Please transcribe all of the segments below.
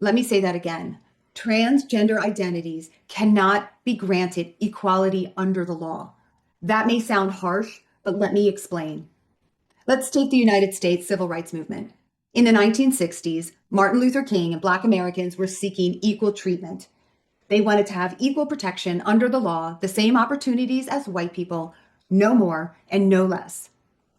Let me say that again. Transgender identities cannot be granted equality under the law. That may sound harsh, but let me explain. Let's take the United States civil rights movement. In the 1960s, Martin Luther King and Black Americans were seeking equal treatment. They wanted to have equal protection under the law, the same opportunities as white people, no more and no less.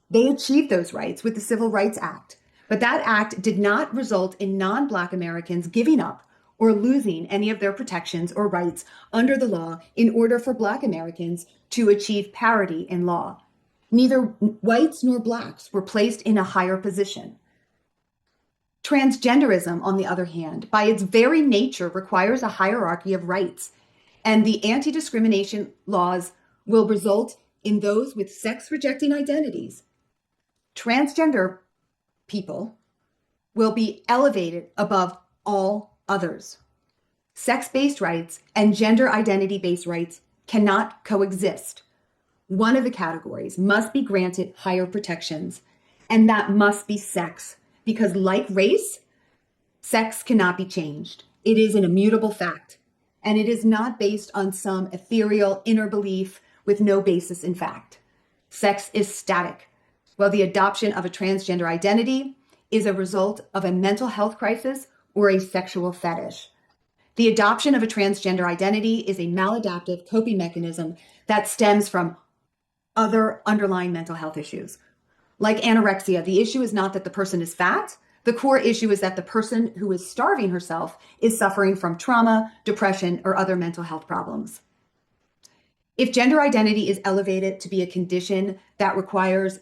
They achieved those rights with the Civil Rights Act, but that act did not result in non-Black Americans giving up or losing any of their protections or rights under the law in order for Black Americans to achieve parity in law. Neither whites nor Blacks were placed in a higher position. Transgenderism, on the other hand, by its very nature requires a hierarchy of rights, and the anti-discrimination laws will result in those with sex-rejecting identities. Transgender people will be elevated above all others. Sex-based rights and gender identity-based rights cannot coexist. One of the categories must be granted higher protections, and that must be sex, because like race, sex cannot be changed. It is an immutable fact, and it is not based on some ethereal inner belief with no basis in fact. Sex is static, while the adoption of a transgender identity is a result of a mental health crisis or a sexual fetish. The adoption of a transgender identity is a maladaptive coping mechanism that stems from other underlying mental health issues. Like anorexia, the issue is not that the person is fat. The core issue is that the person who is starving herself is suffering from trauma, depression, or other mental health problems. If gender identity is elevated to be a condition that requires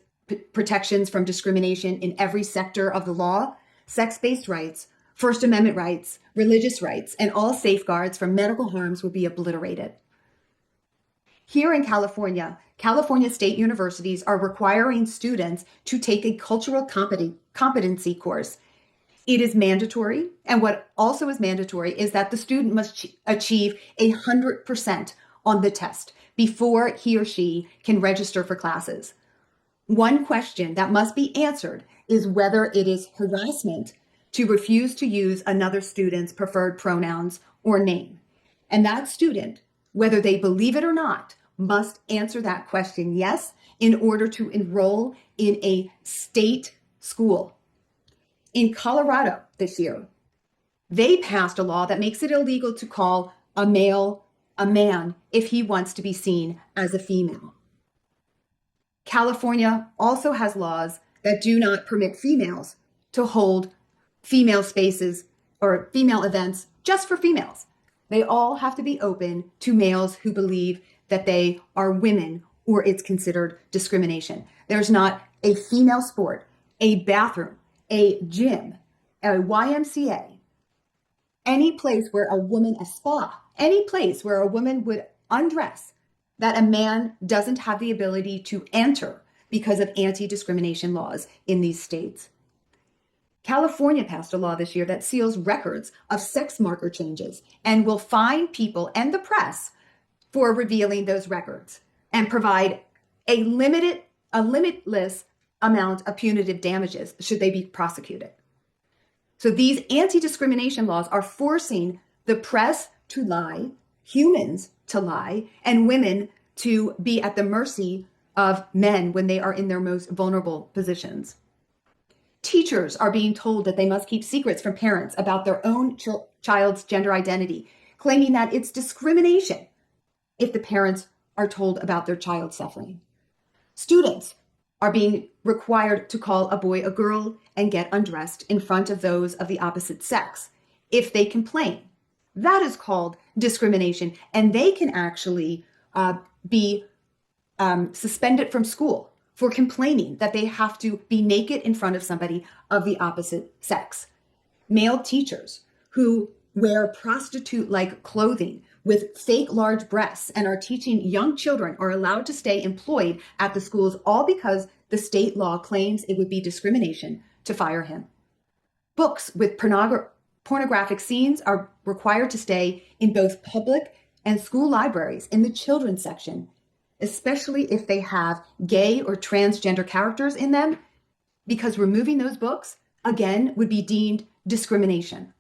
protections from discrimination in every sector of the law, sex-based rights, First Amendment rights, religious rights, and all safeguards from medical harms would be obliterated. Here in California, California state universities are requiring students to take a cultural competency course. It is mandatory, and what also is mandatory is that the student must achieve 100% on the test before he or she can register for classes. One question that must be answered is whether it is harassment to refuse to use another student's preferred pronouns or name. And that student, whether they believe it or not, must answer that question yes in order to enroll in a state school. In Colorado this year, they passed a law that makes it illegal to call a male a man if he wants to be seen as a female. California also has laws that do not permit females to hold female spaces or female events just for females. They all have to be open to males who believe that they are women or it's considered discrimination. There's not a female sport, a bathroom, a gym, a YMCA, any place where a spa, any place where a woman would undress that a man doesn't have the ability to enter because of anti-discrimination laws in these states. California passed a law this year that seals records of sex marker changes and will fine people and the press for revealing those records and provide a limitless amount of punitive damages should they be prosecuted. So these anti-discrimination laws are forcing the press to lie, humans to lie, and women to be at the mercy of men when they are in their most vulnerable positions. Teachers are being told that they must keep secrets from parents about their own child's gender identity, claiming that it's discrimination if the parents are told about their child suffering. Students are being required to call a boy a girl and get undressed in front of those of the opposite sex if they complain. That is called discrimination, and they can actually be suspended from school for complaining that they have to be naked in front of somebody of the opposite sex. Male teachers who wear prostitute-like clothing with fake large breasts and are teaching young children are allowed to stay employed at the schools, all because the state law claims it would be discrimination to fire him. Books with pornographic scenes are required to stay in both public and school libraries in the children's section, especially if they have gay or transgender characters in them, because removing those books, again, would be deemed discrimination.